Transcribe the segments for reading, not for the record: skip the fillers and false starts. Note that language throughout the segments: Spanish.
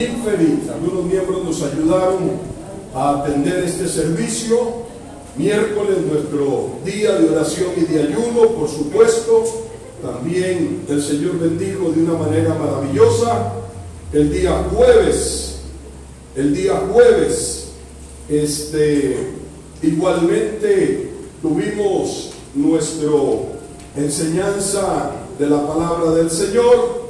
Feliz. Algunos miembros nos ayudaron a atender este servicio. Miércoles, nuestro día de oración y de ayuno, por supuesto. También el Señor bendijo de una manera maravillosa. El día jueves, igualmente tuvimos nuestra enseñanza de la palabra del Señor.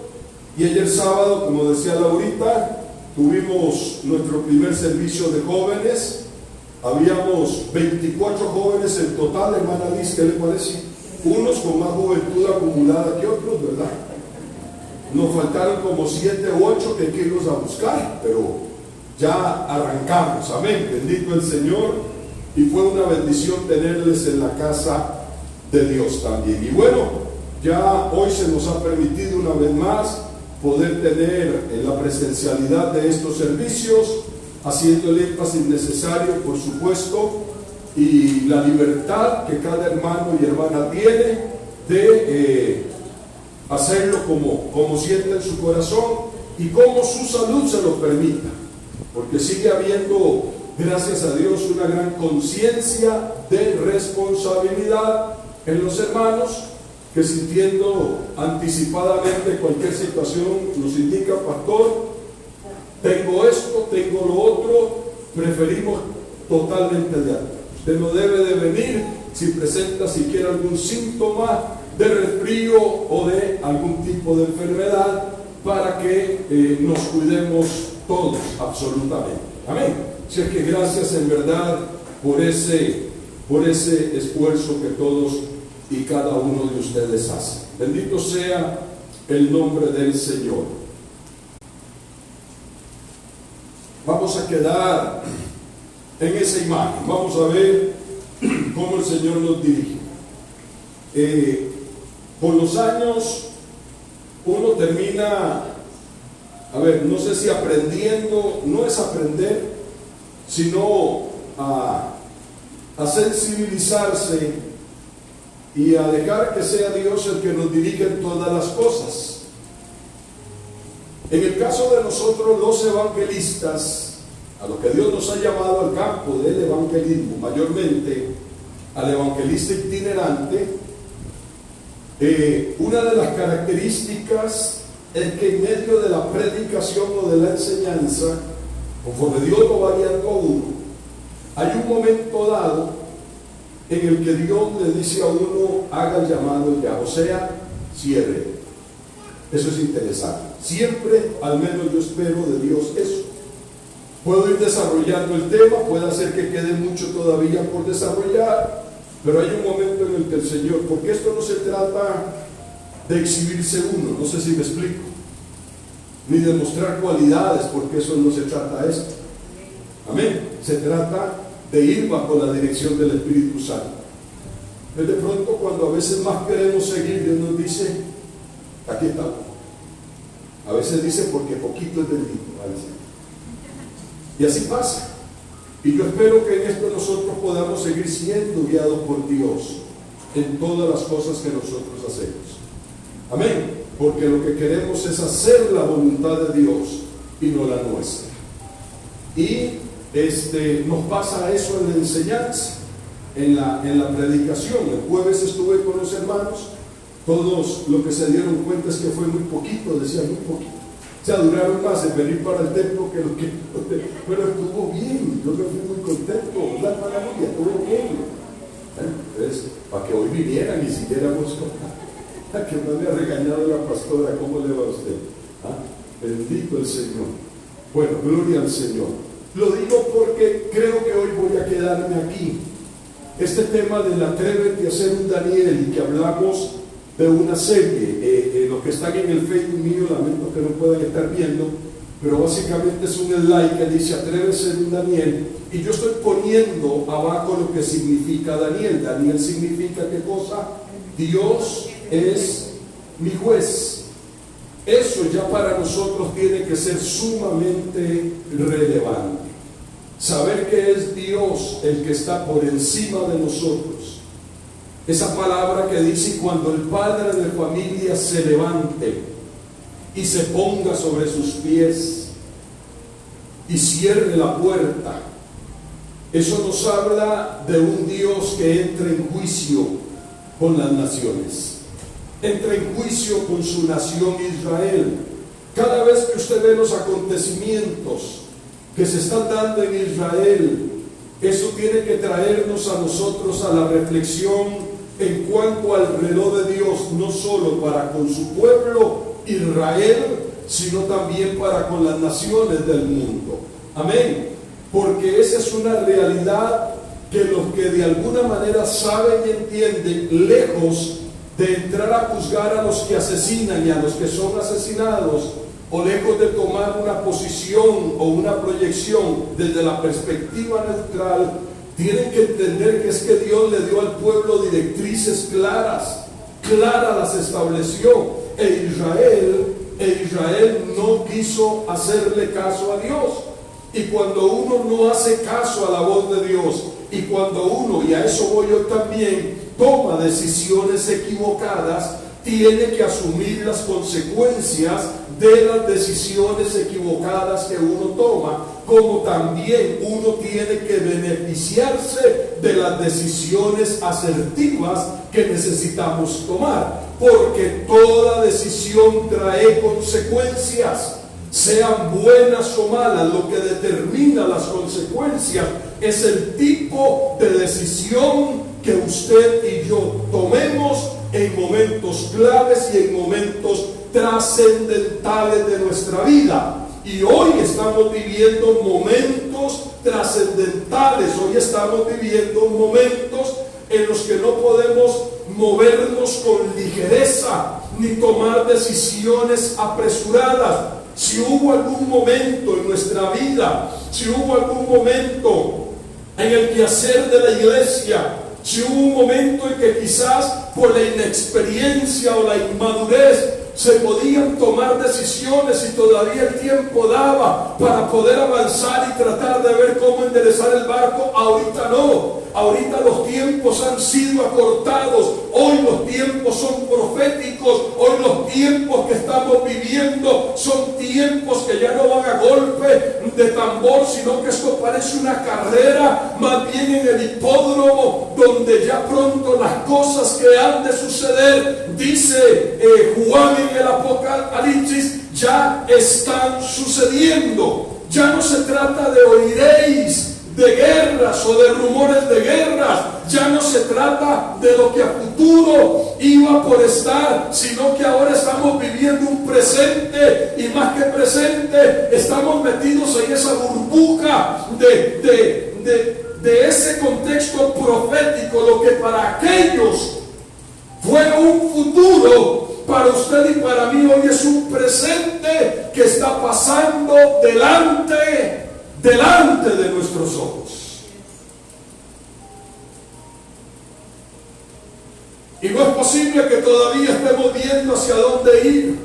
Y ayer sábado, como decía Laurita, tuvimos nuestro primer servicio de jóvenes. Habíamos 24 jóvenes en total, hermana Liz, ¿qué le parece? Unos con más juventud acumulada que otros, ¿verdad? Nos faltaron como 7 u 8 que hay que irlos a buscar, pero ya arrancamos, amén, bendito el Señor. Y fue una bendición tenerles en la casa de Dios también. Y bueno, ya hoy se nos ha permitido una vez más poder tener la presencialidad de estos servicios, haciendo el énfasis necesario, por supuesto, y la libertad que cada hermano y hermana tiene de hacerlo como siente en su corazón y como su salud se lo permita, porque sigue habiendo, gracias a Dios, una gran conciencia de responsabilidad en los hermanos, que sintiendo anticipadamente cualquier situación nos indica: pastor, tengo esto, tengo lo otro, preferimos totalmente de algo. Usted no debe de venir si presenta siquiera algún síntoma de resfrío o de algún tipo de enfermedad, para que nos cuidemos todos, absolutamente. Amén. Así es que gracias en verdad por ese esfuerzo que todos y cada uno de ustedes hace. Bendito sea el nombre del Señor. Vamos a quedar en esa imagen. Vamos a ver cómo el Señor nos dirige. Con los años uno termina, no sé si aprendiendo, no es aprender, sino a sensibilizarse y a dejar que sea Dios el que nos dirija en todas las cosas. En el caso de nosotros los evangelistas, a lo que Dios nos ha llamado al campo del evangelismo, mayormente al evangelista itinerante, una de las características es que en medio de la predicación o de la enseñanza, conforme Dios lo va guiando a uno, hay un momento dado en el que Dios le dice a uno: haga el llamado ya, o sea, cierre. Eso es interesante. Siempre, al menos yo espero de Dios eso. Puedo ir desarrollando el tema, puede ser que quede mucho todavía por desarrollar, pero hay un momento en el que el Señor, porque esto no se trata de exhibirse uno, no sé si me explico, ni de mostrar cualidades, porque eso no se trata de esto. Amén. Se trata de ir bajo la dirección del Espíritu Santo. De pronto, cuando a veces más queremos seguir, Dios nos dice: aquí estamos. A veces dice: porque poquito es bendito. Y así pasa. Y yo espero que en esto nosotros podamos seguir siendo guiados por Dios en todas las cosas que nosotros hacemos. Amén. Porque lo que queremos es hacer la voluntad de Dios y no la nuestra. Y nos pasa eso en la enseñanza, en la predicación. El jueves estuve con los hermanos, todos lo que se dieron cuenta es que fue muy poquito, decían muy poquito. O sea, duraron más en venir para el templo que lo que... Pero estuvo bien, yo me fui muy contento, la maravilla, estuvo bien. Entonces, para que hoy vinieran y siguiéramos con... que no me ha regañado la pastora, ¿cómo le va a usted? Bendito el Señor. Bueno, gloria al Señor. Lo digo porque creo que hoy voy a quedarme aquí. Este tema del atrévete a ser un Daniel, y que hablamos de una serie, los que están en el Facebook mío, lamento que no puedan estar viendo, pero básicamente es un slide que dice: atrévete a ser un Daniel, y yo estoy poniendo abajo lo que significa Daniel. Daniel significa ¿qué cosa? Dios es mi juez. Eso ya para nosotros tiene que ser sumamente relevante. Saber que es Dios el que está por encima de nosotros. Esa palabra que dice: cuando el padre de familia se levante y se ponga sobre sus pies y cierre la puerta. Eso nos habla de un Dios que entra en juicio con las naciones. Entra en juicio con su nación Israel. Cada vez que usted ve los acontecimientos que se están dando en Israel, eso tiene que traernos a nosotros a la reflexión en cuanto al reloj de Dios, no solo para con su pueblo Israel, sino también para con las naciones del mundo. Amén. Porque esa es una realidad que los que de alguna manera saben y entienden, lejos de entrar a juzgar a los que asesinan y a los que son asesinados, o lejos de tomar una posición o una proyección desde la perspectiva neutral, tienen que entender que es que Dios le dio al pueblo directrices claras las estableció, e Israel no quiso hacerle caso a Dios. Y cuando uno no hace caso a la voz de Dios, y cuando uno, y a eso voy yo también, toma decisiones equivocadas, tiene que asumir las consecuencias de las decisiones equivocadas que uno toma, como también uno tiene que beneficiarse de las decisiones asertivas que necesitamos tomar, porque toda decisión trae consecuencias, sean buenas o malas. Lo que determina las consecuencias es el tipo de decisión que usted y yo tomemos en momentos claves y en momentos trascendentales de nuestra vida. Y hoy estamos viviendo momentos trascendentales, hoy estamos viviendo momentos en los que no podemos movernos con ligereza ni tomar decisiones apresuradas. Si hubo algún momento en nuestra vida, si hubo algún momento en el quehacer de la iglesia, si hubo un momento en que quizás por la inexperiencia o la inmadurez se podían tomar decisiones y todavía el tiempo daba para poder avanzar y tratar de ver cómo enderezar el barco, ahorita no. Ahorita los tiempos han sido acortados. Hoy los tiempos son proféticos. Hoy los tiempos que estamos viviendo son tiempos que ya no van a golpe de tambor, sino que esto parece una carrera, más bien en el hipódromo, donde ya pronto las cosas que han de suceder, dice Juan en el Apocalipsis, ya están sucediendo. Ya no se trata de oiréis de guerras o de rumores de guerras, ya no se trata de lo que a futuro iba por estar, sino que ahora estamos viviendo un presente, y más que presente, estamos metidos en esa burbuja de ese contexto profético. Lo que para aquellos fue un futuro, para usted y para mí hoy es un presente que está pasando delante de nuestros ojos. Y no es posible que todavía estemos viendo hacia dónde ir.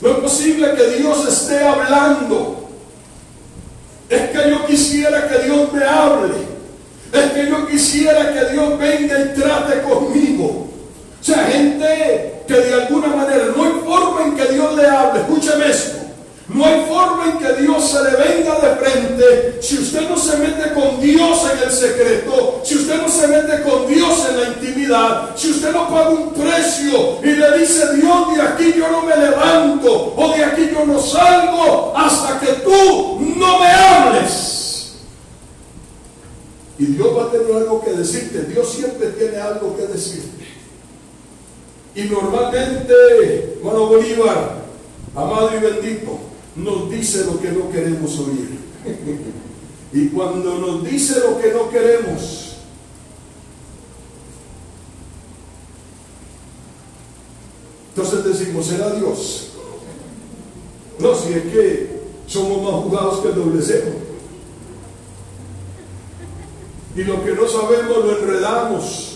No es posible que Dios esté hablando. Es que yo quisiera que Dios me hable. Es que yo quisiera que Dios venga y trate conmigo. O sea, gente que de alguna manera no hay forma en que Dios le hable. Escúcheme esto. No hay forma en que Dios se le venga de frente si usted no se mete con Dios en el secreto, si usted no se mete con Dios en la intimidad, si usted no paga un precio y le dice: Dios, de aquí yo no me levanto, o de aquí yo no salgo hasta que tú no me hables. Y Dios va a tener algo que decirte. Dios siempre tiene algo que decirte. Y normalmente, hermano Bolívar, amado y bendito, nos dice lo que no queremos oír. Y cuando nos dice lo que no queremos, entonces decimos: ¿será Dios? No, si es que somos más jugados que el doble cero. Y lo que no sabemos lo enredamos.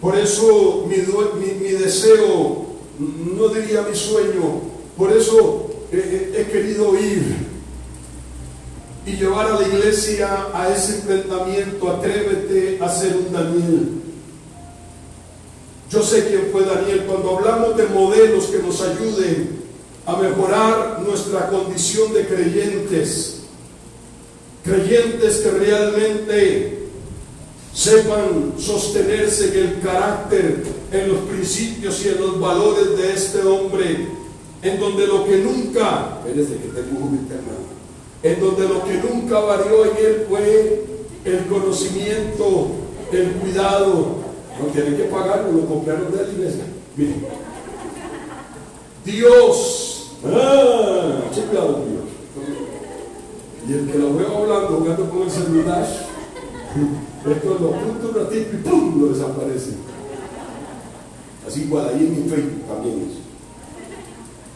Por eso mi deseo, no diría mi sueño, por eso he querido ir y llevar a la iglesia a ese enfrentamiento. Atrévete a ser un Daniel. Yo sé quién fue Daniel. Cuando hablamos de modelos nos ayude a mejorar nuestra condición de creyentes. Creyentes que realmente sepan sostenerse en el carácter, en los principios y en los valores de este hombre, en donde lo que nunca, espérese que tengo un hermano, en donde lo que nunca varió en él fue el conocimiento, el cuidado. No tienen que pagarlo, lo compraron de la iglesia. Miren, Dios, cuidado Dios. Y el que lo veo hablando, jugando con el celular, esto lo apunta un ratito y ¡pum!, lo desaparece. Así igual ahí en mi Facebook también es.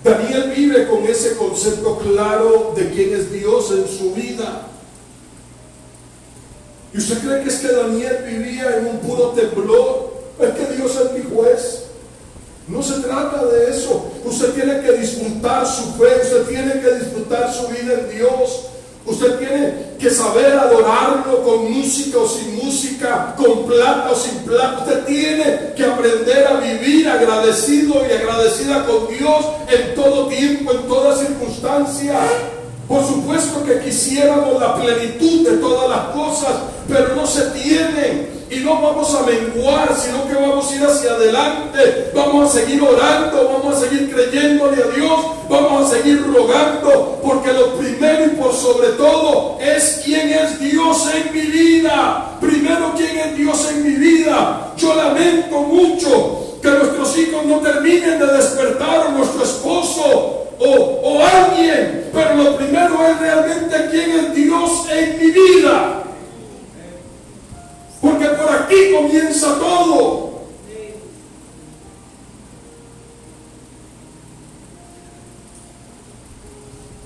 Daniel vive con ese concepto claro de quién es Dios en su vida. ¿Y usted cree que es que Daniel vivía en un puro temblor? Es que Dios es mi juez. No se trata de eso. Usted tiene que disfrutar su fe, usted tiene que disfrutar su vida en Dios. Usted tiene que saber adorarlo con música o sin música, con plata o sin plata. Usted tiene que aprender a vivir agradecido y agradecida con Dios en todo tiempo, en toda circunstancia. Por supuesto que quisiéramos la plenitud de todas las cosas, pero no se tienen. Y no vamos a menguar, sino que vamos a ir hacia adelante. Vamos a seguir orando, vamos a seguir creyéndole a Dios, vamos a seguir rogando, porque lo primero y por sobre todo es quién es Dios en mi vida. Primero, quién es Dios en mi vida. Yo lamento mucho que nuestros hijos no terminen de despertar, o nuestro esposo o alguien, pero lo primero es realmente quién es Dios en mi vida. Porque por aquí comienza todo.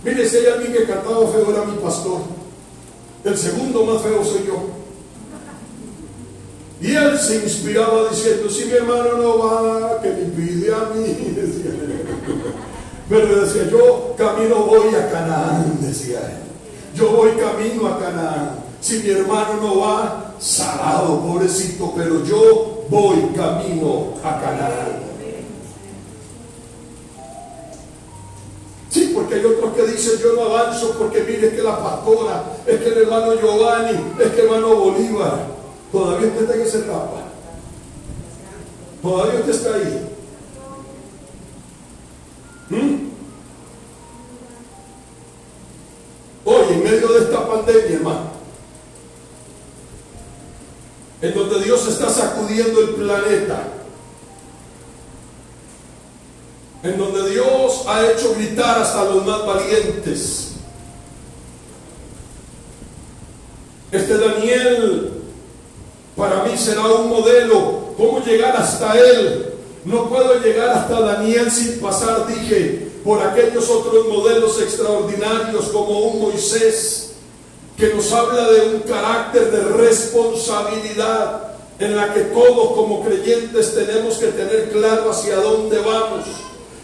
Mire, si hay alguien que cantaba feo era mi pastor. El segundo más feo soy yo. Y él se inspiraba diciendo: si mi hermano no va, que me pide a mí, decía. Pero decía: yo camino voy a Canaán, decía él. Yo voy camino a Canaán. Si mi hermano no va, salado, pobrecito, pero yo voy camino a Canaán. Sí, porque hay otros que dicen: yo no avanzo porque mire que la pastora, es que el hermano Giovanni, es que el hermano Bolívar. Todavía usted está en esa etapa. Todavía usted está ahí. Hoy, en medio de esta pandemia, hermano, en donde Dios está sacudiendo el planeta, en donde Dios ha hecho gritar hasta los más valientes, este Daniel para mí será un modelo. ¿Cómo llegar hasta él? No puedo llegar hasta Daniel sin pasar, dije, por aquellos otros modelos extraordinarios como un Moisés, que nos habla de un carácter de responsabilidad en la que todos como creyentes tenemos que tener claro hacia dónde vamos.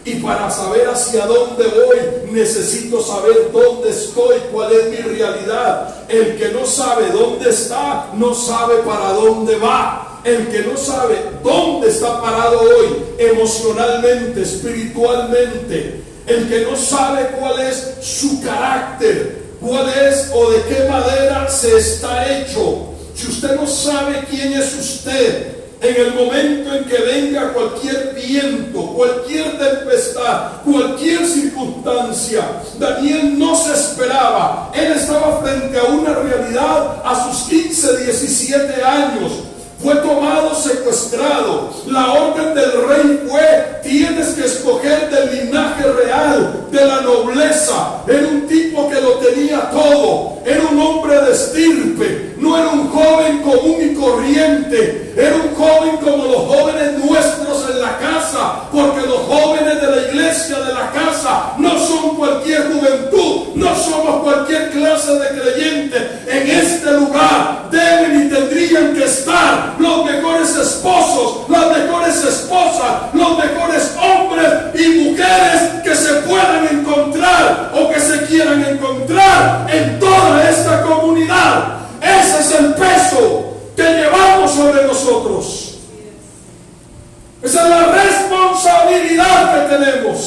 Y para saber hacia dónde voy, necesito saber dónde estoy, cuál es mi realidad. El que no sabe dónde está, no sabe para dónde va. El que no sabe dónde está parado hoy, emocionalmente, espiritualmente, el que no sabe cuál es su carácter, cuál es o de qué madera se está hecho. Si usted no sabe quién es usted, en el momento en que venga cualquier viento, cualquier tempestad, cualquier circunstancia, Daniel no se esperaba. Él estaba frente a una realidad a sus 15, 17 años. Fue tomado secuestrado. La orden del rey fue: tienes que escoger del linaje real, de la nobleza. Era un tipo que lo tenía todo. Era un hombre de estirpe. No era un joven común y corriente. Era un joven como los jóvenes nuestros en la casa. Porque los jóvenes de la iglesia, de la casa, no son cualquier juventud. No somos cualquier clase de creyente. En este lugar deben y tendrían que estar los mejores esposos, las mejores esposas, los mejores hombres y mujeres que se puedan encontrar o que se quieran encontrar en toda esta comunidad. Ese es el peso que llevamos sobre nosotros. Esa es la responsabilidad que tenemos.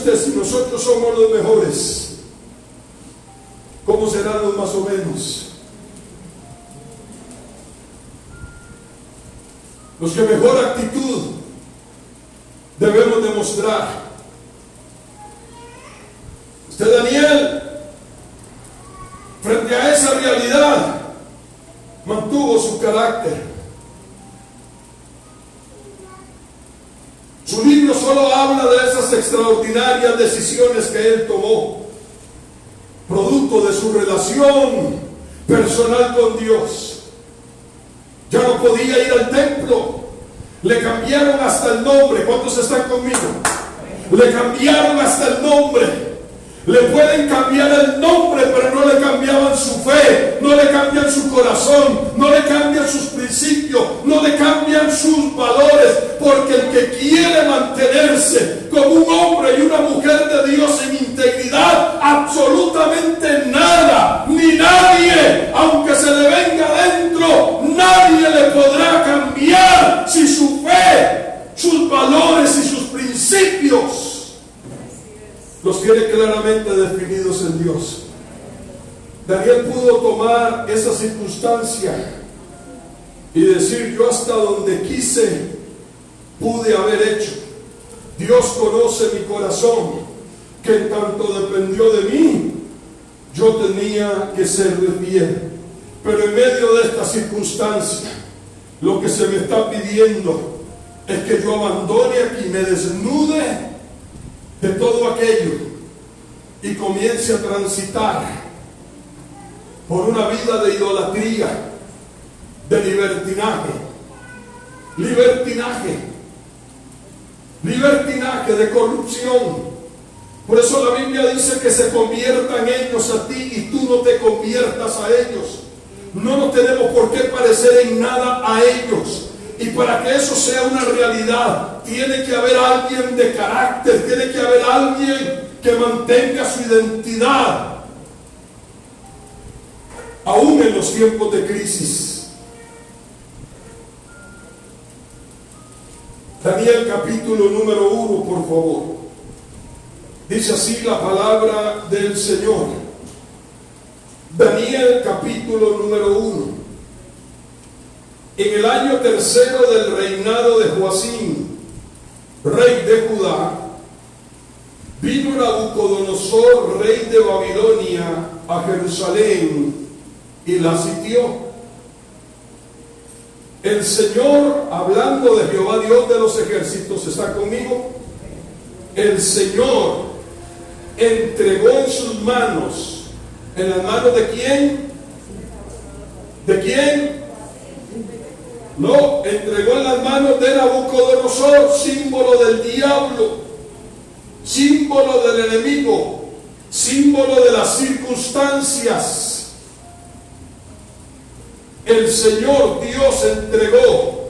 usted si nosotros somos los mejores? ¿Cómo serán los más o menos? Los que mejor actitud debemos demostrar. Usted, Daniel, frente a esa realidad, mantuvo su carácter. Su libro solo habla de esas extraordinarias decisiones que él tomó, producto de su relación personal con Dios. Ya no podía ir al templo, le cambiaron hasta el nombre. ¿Cuántos están conmigo? Le cambiaron hasta el nombre. Le pueden cambiar el nombre, pero no le cambiaban su fe, no le cambian su corazón, no le cambian sus principios, no le cambian sus valores, porque el que quiere mantenerse como un hombre y una mujer de Dios en integridad, absolutamente nada, ni nadie, aunque se le venga adentro, nadie le podrá cambiar si su fe, sus valores y sus principios los tiene claramente definidos en Dios. Daniel pudo tomar esa circunstancia y decir: yo hasta donde quise pude haber hecho. Dios conoce mi corazón, que en tanto dependió de mí, yo tenía que serle fiel. Pero en medio de esta circunstancia, lo que se me está pidiendo es que yo abandone aquí, me desnude de todo aquello y comience a transitar por una vida de idolatría, de libertinaje, de corrupción. Por eso la Biblia dice que se conviertan ellos a ti y tú no te conviertas a ellos. No nos tenemos por qué parecer en nada a ellos. Y para que eso sea una realidad, tiene que haber alguien de carácter, tiene que haber alguien que mantenga su identidad, aún en los tiempos de crisis. Daniel capítulo número 1, por favor. Dice así la palabra del Señor. Daniel capítulo número 1. En el año tercero del reinado de Joacim, rey de Judá, vino Nabucodonosor, rey de Babilonia, a Jerusalén y la sitió. El Señor, hablando de Jehová Dios de los ejércitos, ¿está conmigo? El Señor entregó en sus manos, ¿en las manos de quién? ¿De quién? No, entregó en las manos de Nabucodonosor, símbolo del diablo, símbolo del enemigo, símbolo de las circunstancias. El Señor Dios entregó.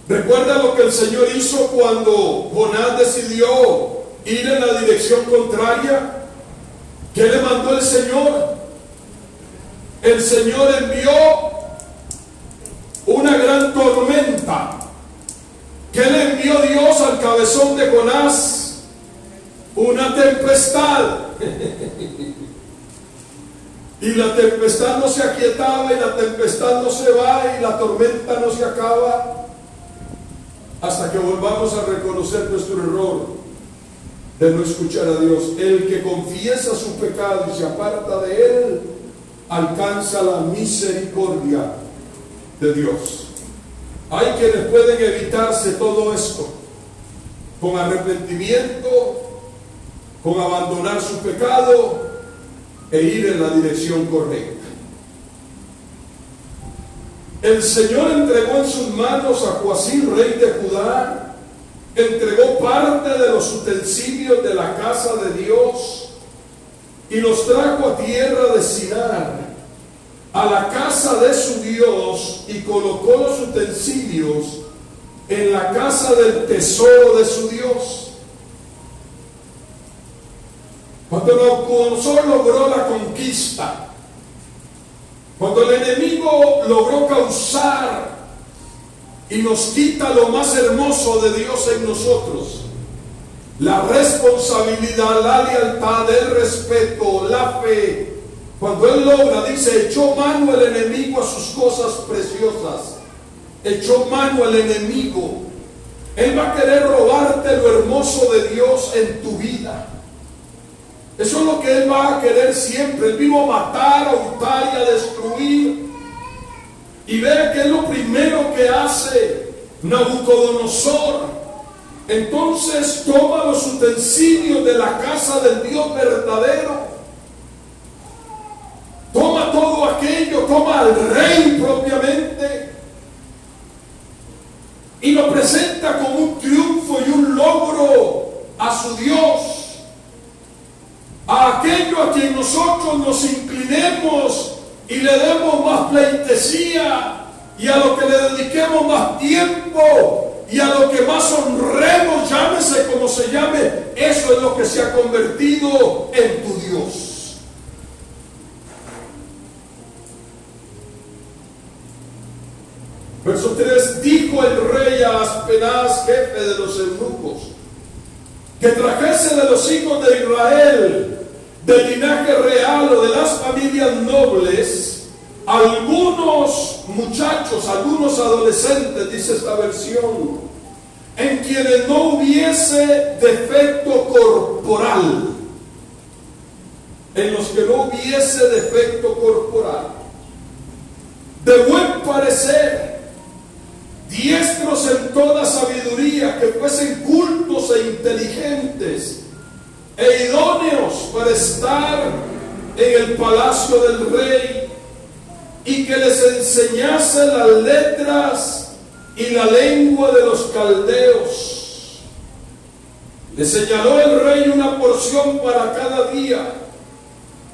¿Recuerda lo que el Señor hizo cuando Jonás decidió ir en la dirección contraria? ¿Qué le mandó el Señor? El Señor envió una gran tormenta. ¿Qué le envió Dios al cabezón de Jonás? Una tempestad. Y la tempestad no se aquietaba, y la tempestad no se va, y la tormenta no se acaba, hasta que volvamos a reconocer nuestro error de no escuchar a Dios. El que confiesa su pecado y se aparta de él, alcanza la misericordia de Dios. Hay quienes pueden evitarse todo esto con arrepentimiento, con abandonar su pecado e ir en la dirección correcta. El Señor entregó en sus manos a Joacim, rey de Judá, entregó parte de los utensilios de la casa de Dios y los trajo a tierra de Sinar, a la casa de su Dios, y colocó los utensilios en la casa del tesoro de su Dios. Cuando Nabucodonosor logró la conquista, cuando el enemigo logró causar y nos quita lo más hermoso de Dios en nosotros, la responsabilidad, la lealtad, el respeto, la fe. Cuando él logra, dice, echó mano el enemigo a sus cosas preciosas. Echó mano el enemigo. Él va a querer robarte lo hermoso de Dios en tu vida. Eso es lo que él va a querer siempre. Él vino a matar, a hurtar y a destruir. Y vea que es lo primero que hace Nabucodonosor. Entonces toma los utensilios de la casa del Dios verdadero, toma todo aquello, toma al rey propiamente y lo presenta como un triunfo y un logro a su Dios, a aquello a quien nosotros nos inclinemos y le demos más pleitesía y a lo que le dediquemos más tiempo y a lo que más honremos, llámese como se llame. Eso es lo que se ha convertido en tu Dios. Verso 3: dijo el rey a Aspenaz, jefe de los eunucos, que trajese de los hijos de Israel, del linaje real o de las familias nobles, algunos muchachos, algunos adolescentes, dice esta versión, en quienes no hubiese defecto corporal, en los que no hubiese defecto corporal, de buen parecer, diestros en toda sabiduría, que fuesen cultos e inteligentes, e idóneos para estar en el palacio del rey, y que les enseñase las letras y la lengua de los caldeos. Le señaló el rey una porción para cada día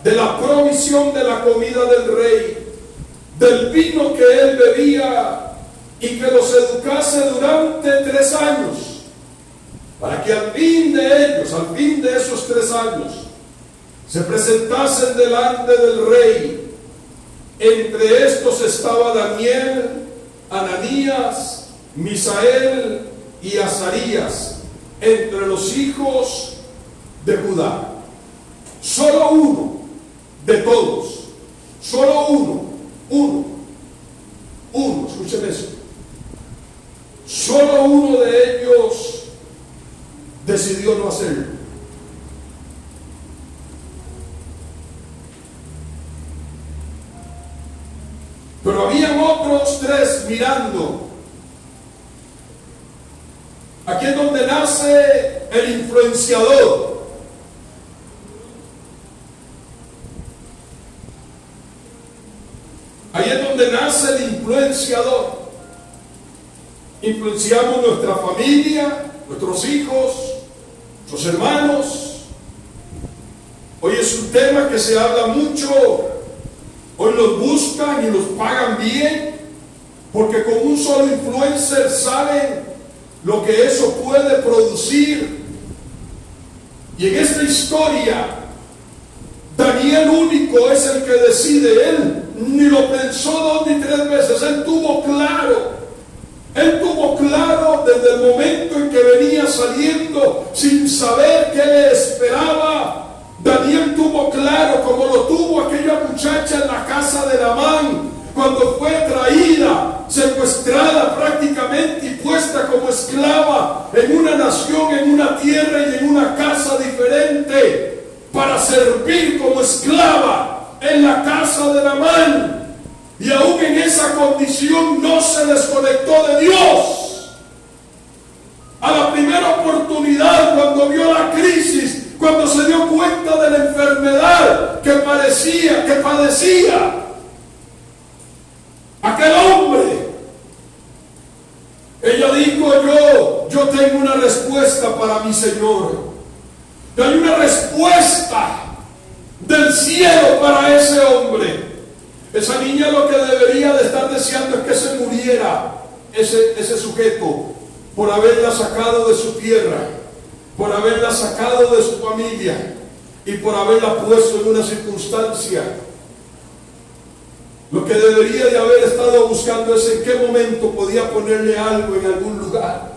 de la provisión de la comida del rey, del vino que él bebía, y que los educase durante 3 años, para que al fin de esos 3 años, se presentasen delante del rey. Entre estos estaba Daniel, Ananías, Misael y Azarías, entre los hijos de Judá. Solo uno de todos, solo uno, escuchen eso. Solo uno de ellos decidió no hacerlo. Pero habían otros 3 mirando. Aquí es donde nace el influenciador. Ahí es donde nace el influenciador. Influenciamos nuestra familia, nuestros hijos, nuestros hermanos. Hoy es un tema que se habla mucho. Hoy los buscan y los pagan bien, porque con un solo influencer saben lo que eso puede producir. Y en esta historia, Daniel único es el que decide. Él ni lo pensó 2 ni 3 veces. Él tuvo claro desde el momento en que venía saliendo, sin saber qué le esperaba. Daniel tuvo claro, como lo tuvo aquella muchacha en la casa de Namán, cuando fue traída, secuestrada prácticamente y puesta como esclava en una nación, en una tierra y en una casa diferente, para servir como esclava en la casa de Namán. Y aún en esa condición no se desconectó de Dios. A la primera oportunidad, cuando vio la crisis, cuando se dio cuenta de la enfermedad que padecía aquel hombre, ella dijo: yo tengo una respuesta para mi Señor. Hay una respuesta del cielo para ese hombre. Esa niña lo que debería de estar deseando es que se muriera ese sujeto, por haberla sacado de su tierra, por haberla sacado de su familia y por haberla puesto en una circunstancia. Lo que debería de haber estado buscando es en qué momento podía ponerle algo en algún lugar.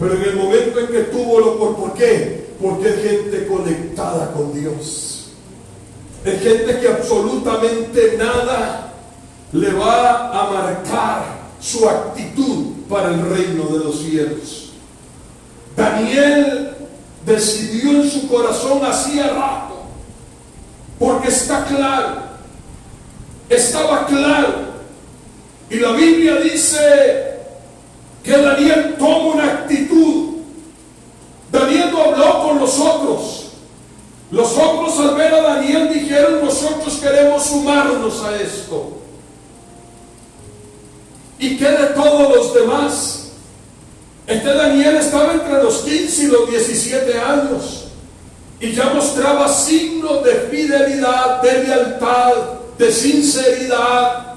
Pero en el momento en que tuvo ¿por qué? Porque es gente conectada con Dios. Es gente que absolutamente nada le va a marcar su actitud para el reino de los cielos. Daniel decidió en su corazón hacía rato, porque estaba claro, y la Biblia dice que Daniel toma una actitud. Daniel no habló con los otros. Los otros al ver a Daniel dijeron: nosotros queremos sumarnos a esto. ¿Y qué de todos los demás? Daniel estaba entre los 15 y los 17 años y ya mostraba signos de fidelidad, de lealtad, de sinceridad.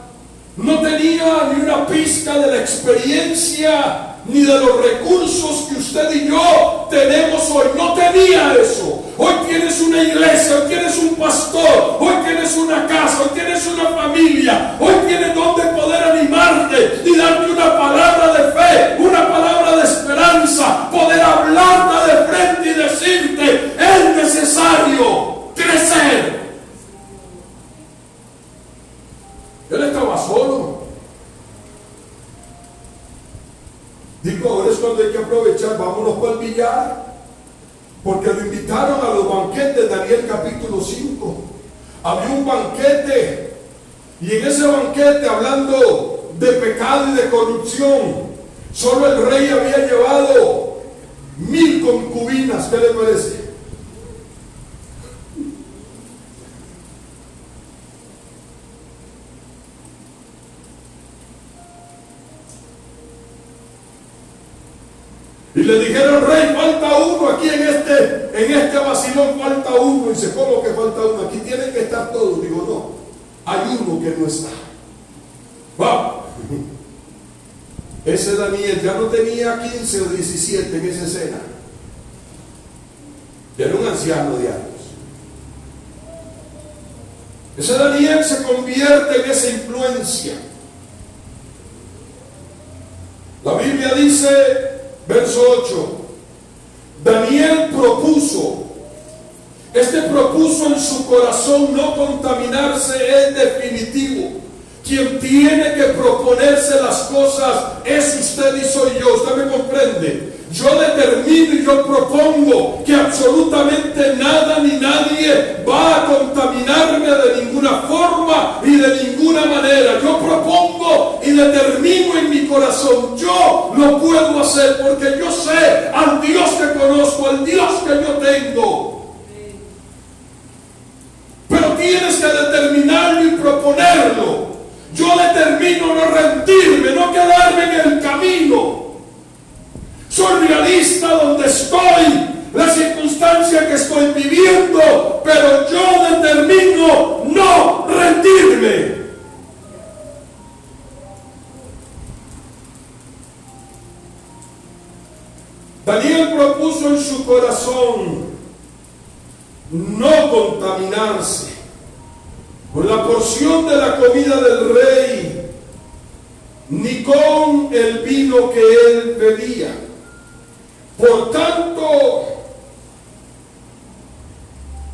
No tenía ni una pizca de la experiencia ni de los recursos que usted y yo tenemos hoy. No tenía eso. Hoy tienes una iglesia, hoy tienes un pastor, hoy tienes una casa, hoy tienes una familia, hoy tienes donde poder animarte y darte una palabra de fe, una palabra de esperanza, poder hablarte de frente y decirte: es necesario crecer. Él estaba solo. Digo, ahora es cuando hay que aprovechar. Vámonos para el billar, porque lo invitaron a los banquetes. Daniel capítulo 5. Había un banquete, y en ese banquete, hablando de pecado y de corrupción, solo el rey había llevado 1000 concubinas. ¿Qué le parece? Y le dijeron: rey, falta uno aquí en este vacilón, falta uno. Y dice: ¿cómo que falta uno? Aquí tienen que estar todos. Digo: no, hay uno que no está. ¡Wow! Ese Daniel ya no tenía 15 o 17 en esa escena. Era un anciano de años. Ese Daniel se convierte en esa influencia. La Biblia dice, verso 8, Daniel propuso en su corazón no contaminarse, es definitivo. Quien tiene que proponerse las cosas es usted y soy yo. ¿Usted me comprende? Yo determino y yo propongo que absolutamente nada ni nadie va a contaminarme de ninguna forma y de ninguna manera. Yo propongo y determino en mi corazón. Yo lo puedo hacer porque yo sé al Dios que conozco, al Dios que yo tengo. Pero tienes que determinarlo y proponerlo. Yo determino no rendirme, no quedarme en el camino. Soy realista donde estoy, la circunstancia que estoy viviendo, pero yo determino no rendirme. Daniel propuso en su corazón no contaminarse con la porción de la comida del rey, ni con el vino que él bebía. Por tanto,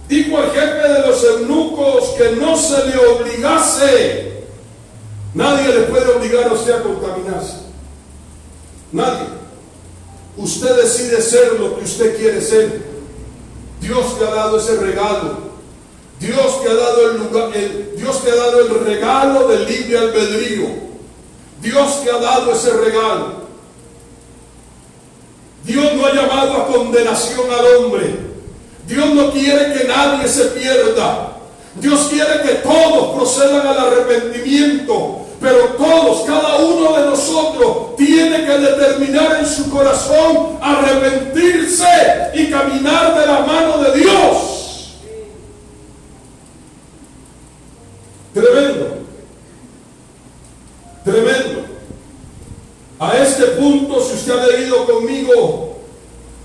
dijo al jefe de los eunucos que no se le obligase. Nadie le puede obligar a usted a contaminarse. Nadie. Usted decide ser lo que usted quiere ser. Dios te ha dado ese regalo. Dios te ha dado Dios te ha dado el regalo del libre albedrío. Dios te ha dado ese regalo. Dios no ha llamado a condenación al hombre. Dios no quiere que nadie se pierda. Dios quiere que todos procedan al arrepentimiento. Pero todos, cada uno de nosotros tiene que determinar en su corazón arrepentirse y caminar de la mano de Dios. Tremendo. Tremendo. A este punto, si usted ha leído conmigo,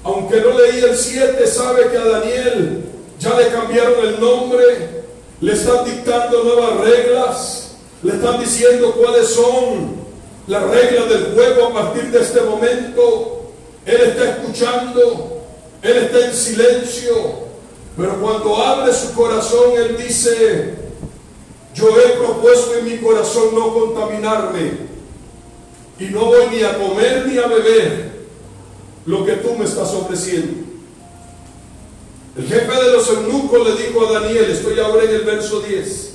aunque no leí el 7, sabe que a Daniel ya le cambiaron el nombre, le están dictando nuevas reglas, le están diciendo cuáles son las reglas del juego a partir de este momento. Él está escuchando, Él está en silencio, pero cuando abre su corazón, Él dice: yo he propuesto en mi corazón no contaminarme, y no voy ni a comer ni a beber lo que tú me estás ofreciendo. El jefe de los eunucos le dijo a Daniel, estoy ahora en el verso 10: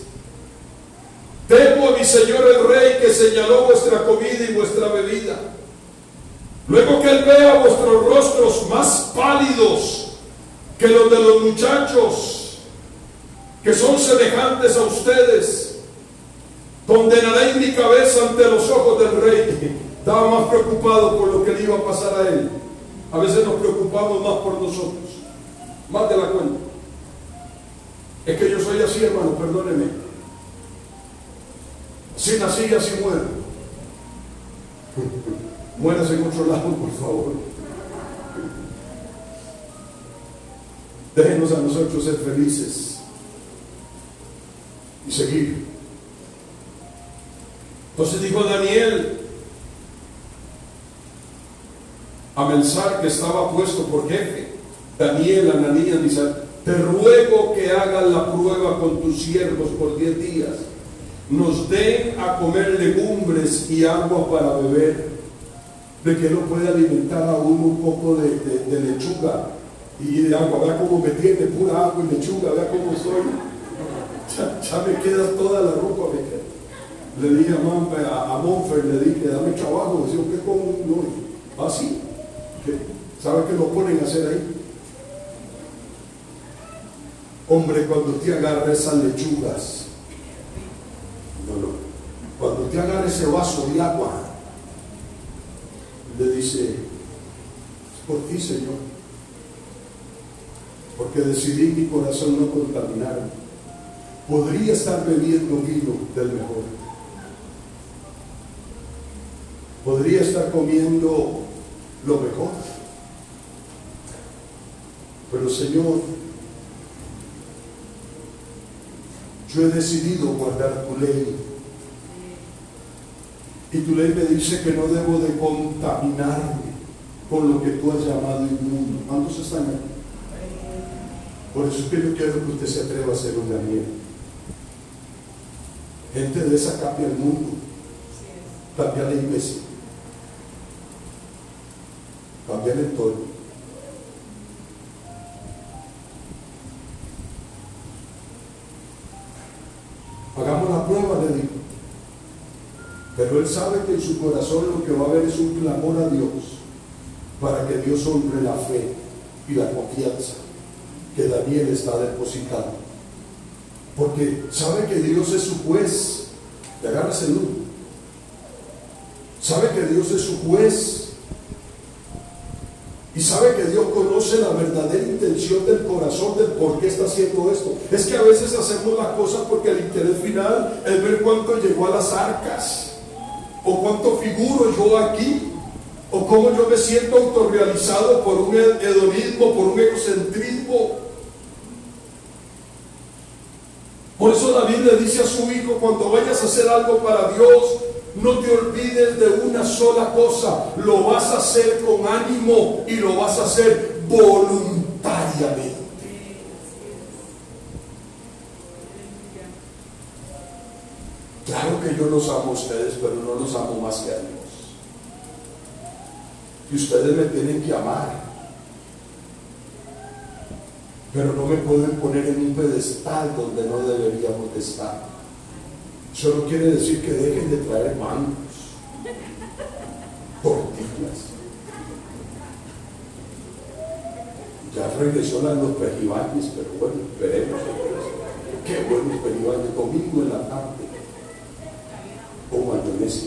temo a mi señor el rey, que señaló vuestra comida y vuestra bebida. Luego que él vea vuestros rostros más pálidos que los de los muchachos que son semejantes a ustedes, condenaré mi cabeza ante los ojos del rey. Estaba más preocupado por lo que le iba a pasar a él. A veces nos preocupamos más por nosotros, más de la cuenta. Es que yo soy así, hermano, perdóneme. Si nací y así muero. Mueras en otro lado, por favor. Déjenos a nosotros ser felices y seguir. Entonces dijo Daniel a Melzar, que estaba puesto por jefe: Daniel, Ananías, Misael, te ruego que hagas la prueba con tus siervos por 10 días. Nos den a comer legumbres y agua para beber, de que no puede alimentar a uno un poco de lechuga y de agua. Vea cómo me tiene, pura agua y lechuga, vea cómo soy. Ya me queda toda la ropa, me queda. Le dije a Monfer, le dije, dame trabajo. Decía, ¿qué como? No, así. ¿Sabe qué lo ponen a hacer ahí? Hombre, cuando te agarra esas lechugas, cuando te agarra ese vaso de agua, le dice: es por ti, Señor, porque decidí en mi corazón no contaminarme. Podría estar bebiendo vino del mejor, podría estar comiendo lo mejor, pero Señor, yo he decidido guardar tu ley, y tu ley me dice que no debo de contaminarme con lo que tú has llamado inmundo. ¿Cuántos están aquí? Por eso es que yo quiero que usted se atreva a ser un Daniel. Gente de esa cambia el mundo, cambia la iglesia, cambia el entorno. Hagamos la prueba, le digo. Pero él sabe que en su corazón lo que va a haber es un clamor a Dios, para que Dios honre la fe y la confianza que Daniel está depositando. Porque sabe que Dios es su juez. Le agarras el uno. Sabe que Dios es su juez. Y sabe que Dios conoce la verdadera intención del corazón, del por qué está haciendo esto. Es que a veces hacemos las cosas porque el interés final es ver cuánto llegó a las arcas, o cuánto figuro yo aquí, o cómo yo me siento autorrealizado por un hedonismo, por un egocentrismo. Por eso David le dice a su hijo: cuando vayas a hacer algo para Dios, no te olvides de una sola cosa. Lo vas a hacer con ánimo y lo vas a hacer voluntariamente. Claro que yo los amo a ustedes, pero no los amo más que a Dios. Y ustedes me tienen que amar, pero no me pueden poner en un pedestal donde no deberíamos de estar. Eso no quiere decir que dejen de traer mangos, tortillas. Ya regresó los pejibañes, pero bueno, veremos. Qué buenos pejibañes, domingo en la tarde, con mayonesa.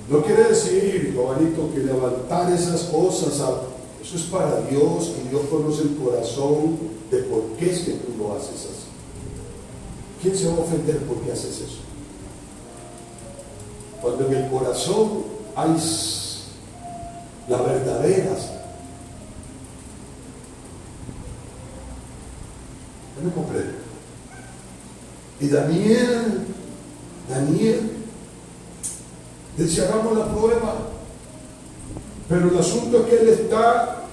No quiere decir, Jovanito, que levantar esas cosas, eso es para Dios, y Dios conoce el corazón de por qué es que tú lo haces así. ¿Quién se va a ofender porque haces eso? Cuando en el corazón hay la verdadera. ¿No me comprende? Y Daniel Dice, hagamos la prueba. Pero el asunto es que él está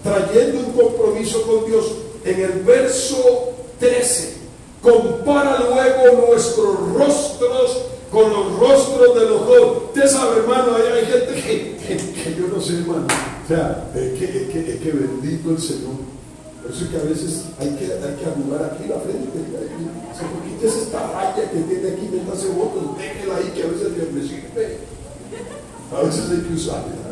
trayendo un compromiso con Dios. En el verso 13, compara luego nuestros rostros con los rostros de los jóvenes. Usted sabe, hermano, hay gente que yo no sé, hermano. O sea, es que bendito el Señor. Por eso es que a veces hay que arrugar aquí la frente. Quítese esta raya que tiene aquí, métase votos, déjela ahí, que a veces le sirve. A veces hay que usarla.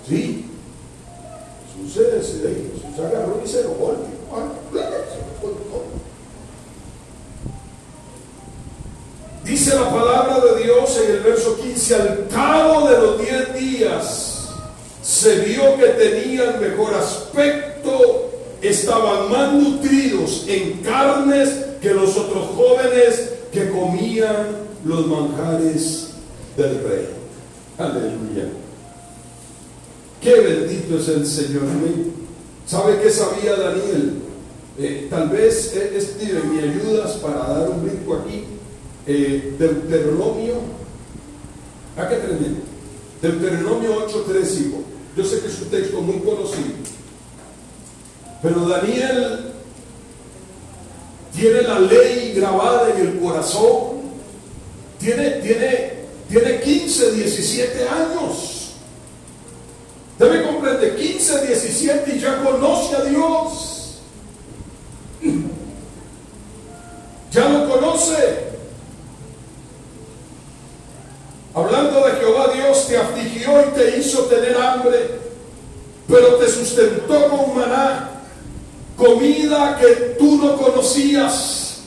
Sí, Jesús se agarró y se lo golpeó. Dice la palabra de Dios en el verso 15: al cabo de los 10 días se vio que tenían mejor aspecto, estaban más nutridos en carnes que los otros jóvenes que comían los manjares del rey. Aleluya. Qué bendito es el Señor. ¿Sabe qué sabía Daniel? Tal vez Steven, me ayudas para dar un brinco aquí. Deuteronomio, ¿a qué tremendo? Deuteronomio 8:3, hijo. Yo sé que es un texto muy conocido, pero Daniel tiene la ley grabada en el corazón. Tiene 15, 17 años. Debe comprender, 15, 17 y ya conoce a Dios. Ya lo conoce. Hablando de Jehová, Dios te afligió y te hizo tener hambre, pero te sustentó con maná, comida que tú no conocías,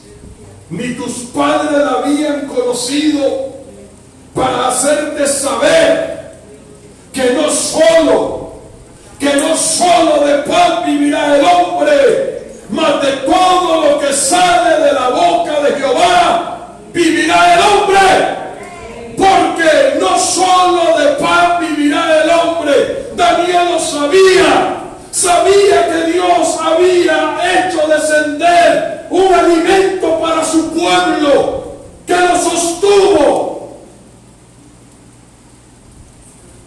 ni tus padres la habían conocido, para hacerte saber que no solo de pan vivirá el hombre, mas de todo lo que sale de la boca de Jehová vivirá el hombre. Porque no solo de pan vivirá el hombre. Daniel lo sabía que Dios había hecho descender un alimento para su pueblo, que lo sostuvo,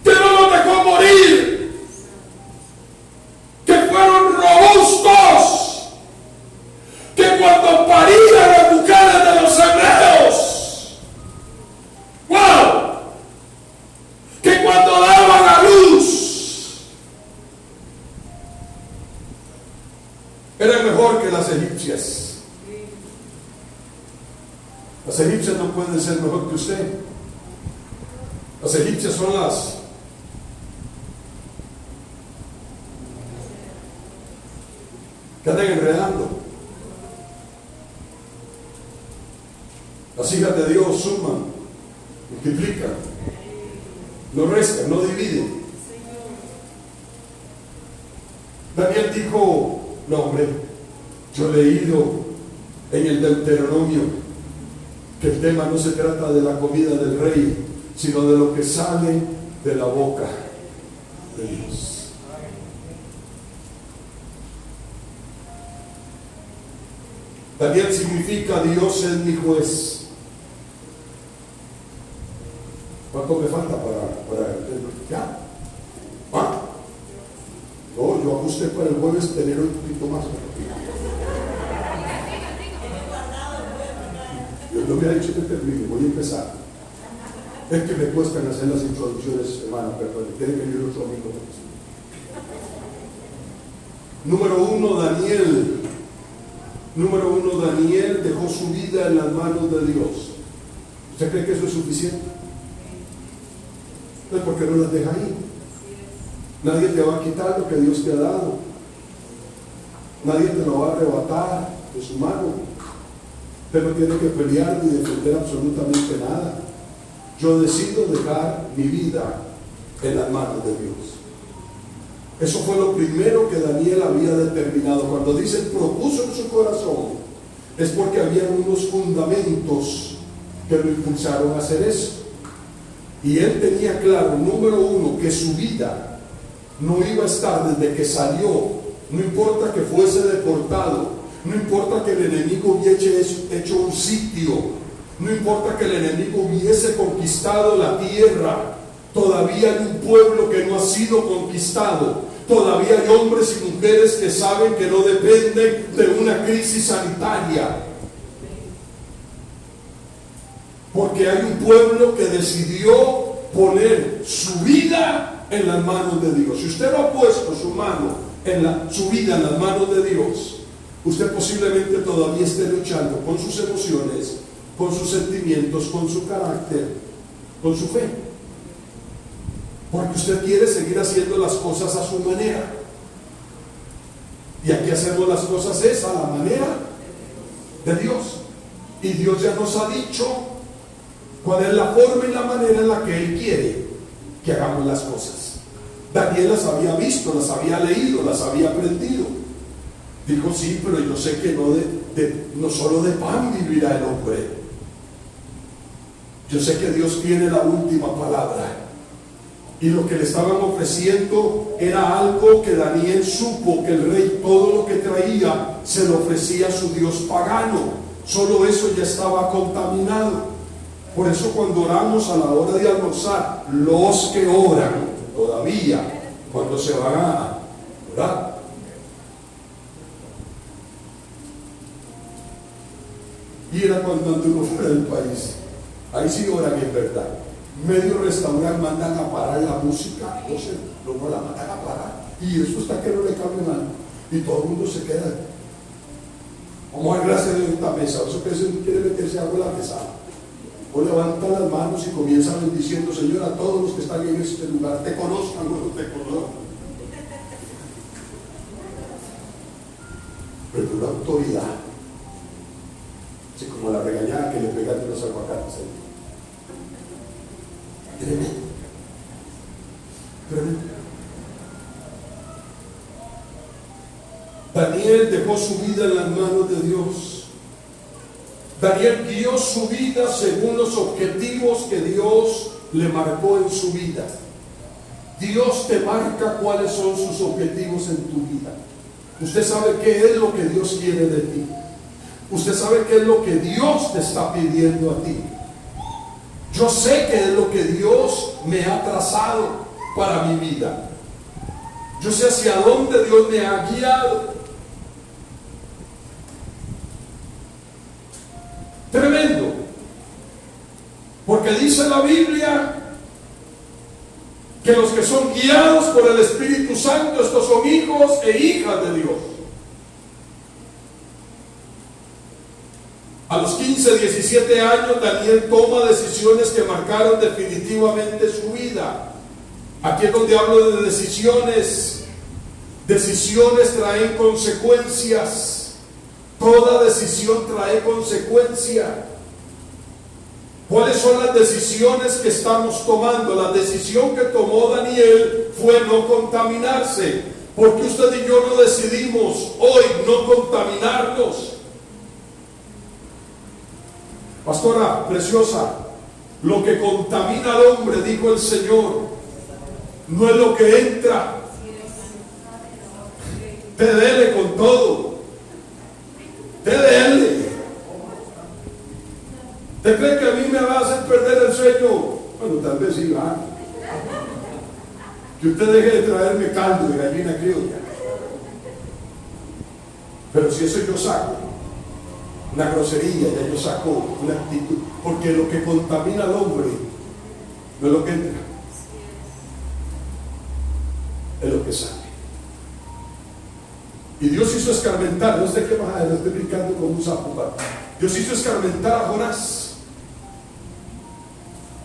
que no lo dejó morir, que fueron robustos, que cuando parían las mujeres de los hebreos, ¡wow!, que cuando daban a luz eran mejor que las egipcias. Las egipcias no pueden ser mejor que usted. Las egipcias son las que andan enredando. Las hijas de Dios suman, multiplican, no restan, no dividen. Daniel dijo: no, hombre, yo he leído en el Deuteronomio que el tema no se trata de la comida del rey, sino de lo que sale de la boca de Dios. Daniel significa Dios es mi juez. ¿Cuánto me falta para ya? ¿Ah? No, yo ajusté para el jueves tener un poquito más. Dios no me ha dicho que termine, voy a empezar. Es que me cuestan hacer las introducciones, hermano, perdón, tiene que venir otro amigo. Número uno, Daniel dejó su vida en las manos de Dios. ¿Usted cree que eso es suficiente? Entonces, ¿por qué no las deja ahí? Nadie te va a quitar lo que Dios te ha dado. Nadie te lo va a arrebatar de su mano. Usted no tiene que pelear ni defender absolutamente nada. Yo decido dejar mi vida en las manos de Dios. Eso fue lo primero que Daniel había determinado. Cuando dice propuso en su corazón, es porque había unos fundamentos que lo impulsaron a hacer eso. Y él tenía claro, número uno, que su vida no iba a estar desde que salió, no importa que fuese deportado, No importa que el enemigo hubiese hecho un sitio, no importa que el enemigo hubiese conquistado la tierra, todavía hay un pueblo que no ha sido conquistado. Todavía hay hombres y mujeres que saben que no dependen de una crisis sanitaria. Porque hay un pueblo que decidió poner su vida en las manos de Dios. Si usted no ha puesto su vida en las manos de Dios, usted posiblemente todavía esté luchando con sus emociones, con sus sentimientos, con su carácter, con su fe. Porque usted quiere seguir haciendo las cosas a su manera. Y aquí hacemos las cosas es a la manera de Dios. Y Dios ya nos ha dicho cuál es la forma y la manera en la que Él quiere que hagamos las cosas. Daniel las había visto, las había leído, las había aprendido. Dijo, sí, pero yo sé que no solo de pan vivirá el hombre. Yo sé que Dios tiene la última palabra. Y lo que le estaban ofreciendo era algo que Daniel supo, que el rey todo lo que traía se lo ofrecía a su Dios pagano. Solo eso ya estaba contaminado. Por eso cuando oramos a la hora de almorzar, los que oran todavía, cuando se van a orar, y era cuando anda uno fuera del país, ahí sí oran en verdad. Medio restaurante mandan a parar la música, entonces luego la mandan a parar, y eso está que no le cabe nada, y todo el mundo se queda. Vamos a dar gracias de esta mesa. Eso que se quiere meterse algo en la mesa, o levanta las manos y comienza bendiciendo, Señor, a todos los que están en este lugar, te conozcan o no te conozcan, pero una autoridad, así como la regañada que le pegan de los aguacates. Tremendo. Daniel dejó su vida en las manos de Dios. Daniel guió su vida según los objetivos que Dios le marcó en su vida. Dios te marca cuáles son sus objetivos en tu vida. Usted sabe qué es lo que Dios quiere de ti. Usted sabe qué es lo que Dios te está pidiendo a ti. Yo sé qué es lo que Dios me ha trazado para mi vida. Yo sé hacia dónde Dios me ha guiado. Tremendo. Porque dice la Biblia que los que son guiados por el Espíritu Santo, estos son hijos e hijas de Dios. A los 15, 17 años, Daniel toma decisiones que marcaron definitivamente su vida. Aquí es donde hablo de decisiones. Decisiones traen consecuencias. Toda decisión trae consecuencia. ¿Cuáles son las decisiones que estamos tomando? La decisión que tomó Daniel fue no contaminarse. Porque usted y yo no decidimos hoy no contaminarnos. Pastora preciosa, lo que contamina al hombre, dijo el Señor, no es lo que entra. Te dele con todo. Te dele. ¿Te cree que a mí me va a hacer perder el sueño? Bueno, tal vez sí, ¿verdad? Que usted deje de traerme caldo de gallina criolla. Pero si eso yo saco una grosería, ya yo saco una actitud, porque lo que contamina al hombre no es lo que entra, es lo que sale. Y Dios hizo escarmentar, no sé qué más, lo estoy brincando con un sapo. Dios hizo escarmentar a Jonás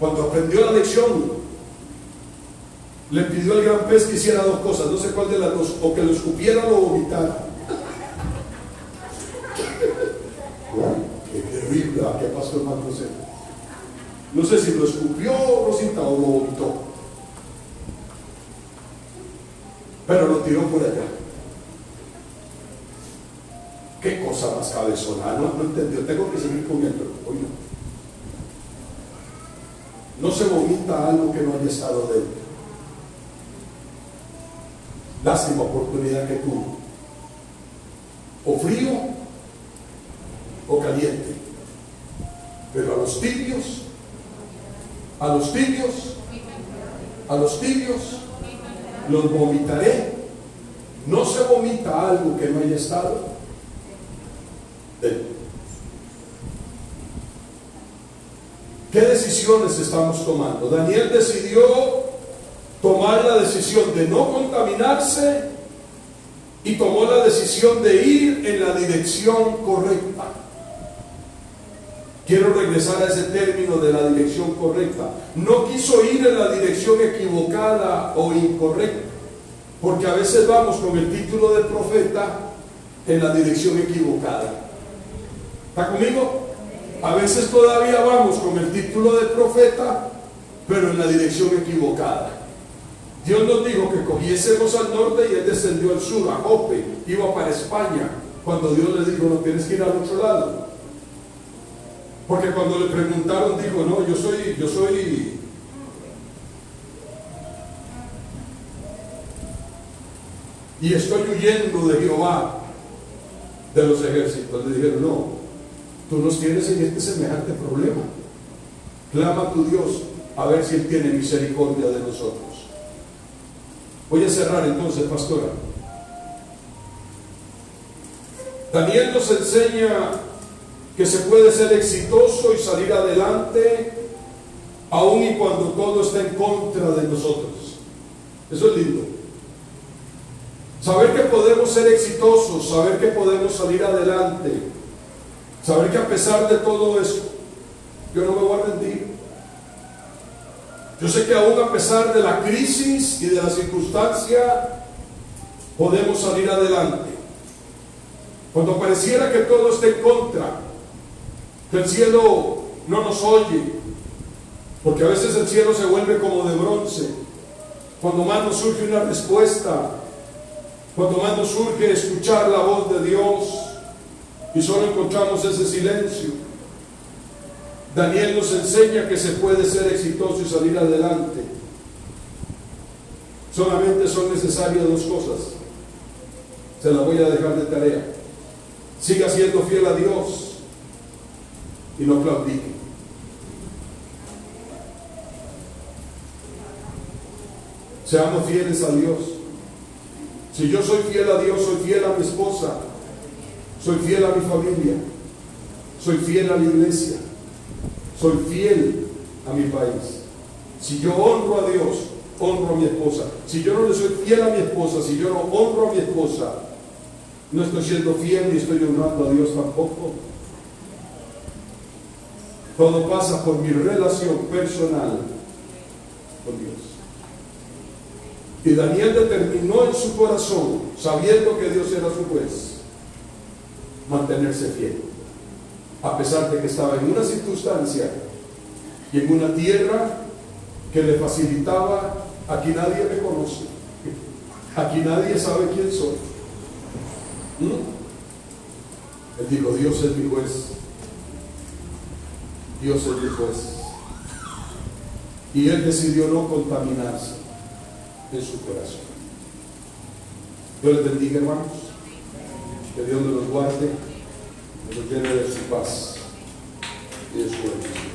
cuando aprendió la lección. Le pidió al gran pez que hiciera dos cosas, no sé cuál de las dos, o que lo escupiera o lo vomitara. Qué terrible, ¿qué pasó, hermano José? No sé si lo escupió, Rosita, o lo vomitó, pero lo tiró por allá. Qué cosa más cabezona, no entendió, tengo que seguir comiendo. Hoy no se vomita algo que no haya estado dentro. Lástima oportunidad que tuvo. O frío o caliente. Pero a los tibios, los vomitaré. No se vomita algo que no haya estado dentro. ¿Qué decisiones estamos tomando? Daniel decidió tomar la decisión de no contaminarse y tomó la decisión de ir en la dirección correcta. Quiero regresar a ese término de la dirección correcta. No quiso ir en la dirección equivocada o incorrecta, porque a veces vamos con el título de profeta en la dirección equivocada. ¿Está conmigo? A veces todavía vamos con el título de profeta, pero en la dirección equivocada. Dios nos dijo que cogiésemos al norte y Él descendió al sur, a Jope, iba para España, cuando Dios le dijo, no tienes que ir al otro lado. Porque cuando le preguntaron, dijo, no, yo soy y estoy huyendo de Jehová de los ejércitos. Le dijeron, no, tú nos tienes en este semejante problema. Clama a tu Dios a ver si Él tiene misericordia de nosotros. Voy a cerrar entonces, pastora. Daniel nos enseña que se puede ser exitoso y salir adelante aun y cuando todo está en contra de nosotros. Eso es lindo. Saber que podemos ser exitosos, saber que podemos salir adelante, saber que a pesar de todo eso, yo no me voy a rendir. Yo sé que aún a pesar de la crisis y de la circunstancia, podemos salir adelante. Cuando pareciera que todo está en contra, que el cielo no nos oye, porque a veces el cielo se vuelve como de bronce, cuando más nos surge una respuesta, cuando más nos surge escuchar la voz de Dios y solo encontramos ese silencio. Daniel nos enseña que se puede ser exitoso y salir adelante. Solamente son necesarias dos cosas. Se las voy a dejar de tarea. Siga siendo fiel a Dios y no claudique. Seamos fieles a Dios. Si yo soy fiel a Dios, soy fiel a mi esposa, soy fiel a mi familia, soy fiel a la iglesia, soy fiel a mi país. Si yo honro a Dios, honro a mi esposa. Si yo no le soy fiel a mi esposa, si yo no honro a mi esposa, no estoy siendo fiel ni estoy honrando a Dios tampoco. Todo pasa por mi relación personal con Dios. Y Daniel determinó en su corazón, sabiendo que Dios era su juez, mantenerse fiel, a pesar de que estaba en una circunstancia y en una tierra que le facilitaba. Aquí nadie me conoce, aquí nadie sabe quién soy. Él dijo, Dios es mi juez, Dios es mi juez. Y él decidió no contaminarse en su corazón. Dios les bendiga, hermanos, que Dios nos los guarde, nos llene de su paz y de su bendición.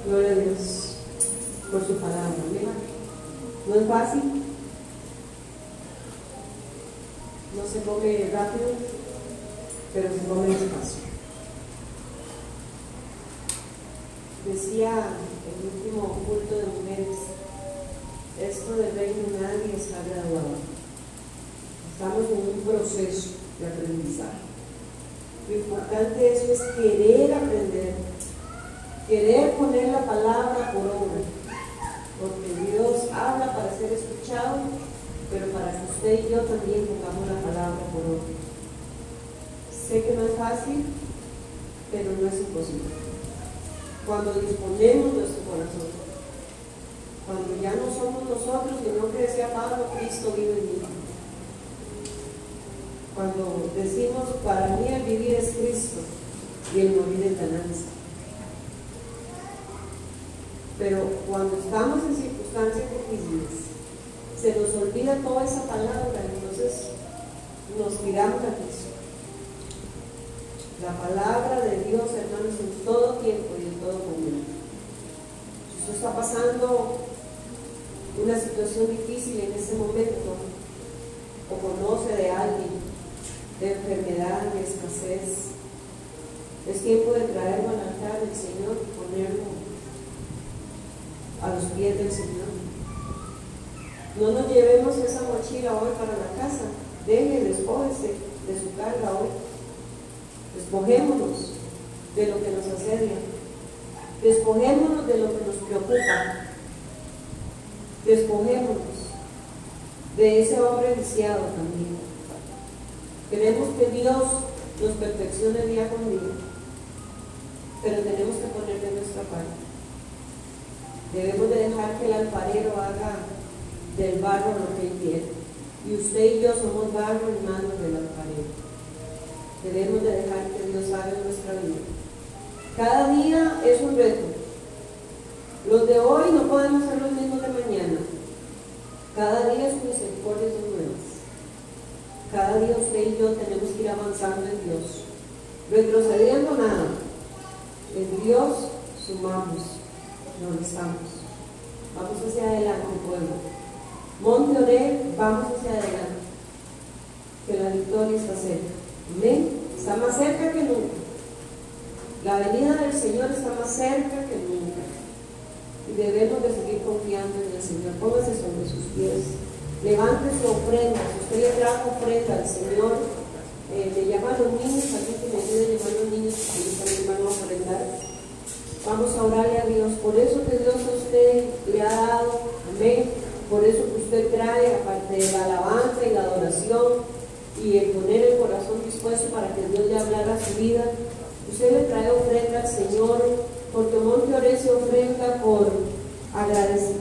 Gloria a Dios por su palabra. No es fácil, no se come rápido, pero se come despacio. Decía el último culto de mujeres, esto del reino nadie está graduado. Estamos en un proceso de aprendizaje. Lo importante de eso es querer aprender, querer poner la palabra por obra, porque Dios habla para ser escuchado, pero para que usted y yo también pongamos la palabra por obra. Sé que no es fácil, pero no es imposible. Cuando disponemos nuestro corazón, cuando ya no somos nosotros, sino que decía Pablo, Cristo vive en mí. cuando decimos, para mí el vivir es Cristo y el morir es ganancia. Pero cuando estamos en circunstancias difíciles, se nos olvida toda esa palabra, entonces nos tiramos a Cristo. La palabra de Dios, hermanos, en todo tiempo y en todo momento. Si usted está pasando una situación difícil en ese momento, o conoce de alguien de enfermedad, de escasez, es tiempo de traerlo al altar del Señor y ponerlo a los pies del Señor. No nos llevemos esa mochila hoy para la casa, despójese de su carga hoy. Despojémonos de lo que nos asedia, despojémonos de lo que nos preocupa, despojémonos de ese hombre viciado también. Queremos que Dios nos perfeccione día con día, pero tenemos que poner de nuestra parte. Debemos de dejar que el alfarero haga del barro lo que él quiere, y usted y yo somos barro en manos del alfarero. Debemos de dejar que Dios haga en nuestra vida. Cada día es un reto. Los de hoy no podemos ser los mismos de mañana. Cada día sus misericordias son nuevas. Cada día usted y yo tenemos que ir avanzando en Dios, retrocediendo nada. En Dios sumamos, no restamos. Vamos hacia adelante, pueblo. Monte Oreb, vamos hacia adelante, que la victoria está cerca. Amén. Está más cerca que nunca. La venida del Señor está más cerca que nunca. Y debemos de seguir confiando en el Señor. Póngase sobre sus pies. Levante su ofrenda. Si usted le trajo ofrenda al Señor, le llama a los niños, alguien que me ayude a llamar a los niños, porque ellos también van a ofrendar. Vamos a orarle a Dios. Por eso que Dios a usted le ha dado. Amén. Por eso que usted trae, aparte de la alabanza y la adoración, y el poner el corazón dispuesto para que Dios le hablara a su vida, usted le trae ofrenda al Señor, porque Monte Oreb se ofrenda por agradecimiento.